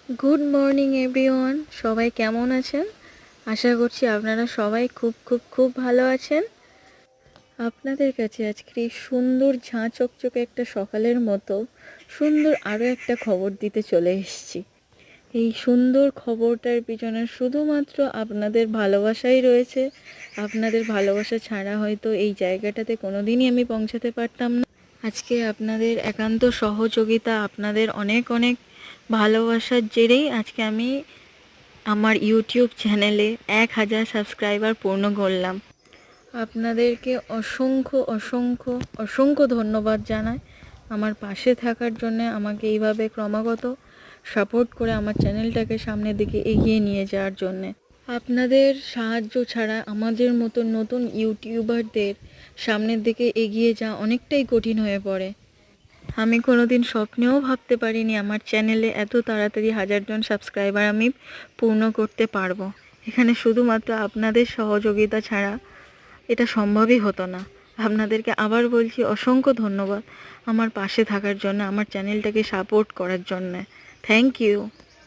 Good morning everyone, সবাই কেমন আছেন? আশা করছি আপনারা সবাই খুব খুব খুব ভালো আছেন। আপনাদের কাছে আজকে এই সুন্দর ঝাঁ চকচকে একটা সকালের মতো সুন্দর আরও একটা খবর দিতে চলে এসেছি। এই সুন্দর খবরটার পিছনে শুধুমাত্র আপনাদের ভালোবাসাই রয়েছে। আপনাদের ভালোবাসা ছাড়া হয়তো এই জায়গাটাতে কোনো দিনই আমি পৌঁছাতে পারতাম না। আজকে আপনাদের একান্ত সহযোগিতা, আপনাদের অনেক অনেক ভালোবাসার জেরেই আজকে আমি আমার ইউটিউব চ্যানেলে 1000 সাবস্ক্রাইবার পূর্ণ করলাম। আপনাদেরকে অসংখ্য অসংখ্য অসংখ্য ধন্যবাদ জানাই আমার পাশে থাকার জন্য, আমাকে এইভাবে ক্রমাগত সাপোর্ট করে আমার চ্যানেলটাকে সামনের দিকে এগিয়ে নিয়ে যাওয়ার জন্যে। আপনাদের সাহায্য ছাড়া আমাদের মতো নতুন ইউটিউবারদের সামনের দিকে এগিয়ে যাওয়া অনেকটাই কঠিন হয়ে পড়ে। আমি কোনোদিন স্বপ্নেও ভাবতে পারিনি আমার চ্যানেলে এত তাড়াতাড়ি 1000 জন সাবস্ক্রাইবার আমি পূর্ণ করতে পারবো। এখানে শুধুমাত্র আপনাদের সহযোগিতা ছাড়া এটা সম্ভবই হতো না। আপনাদেরকে আবার বলছি অসংখ্য ধন্যবাদ আমার পাশে থাকার জন্য, আমার চ্যানেলটাকে সাপোর্ট করার জন্য। Thank you.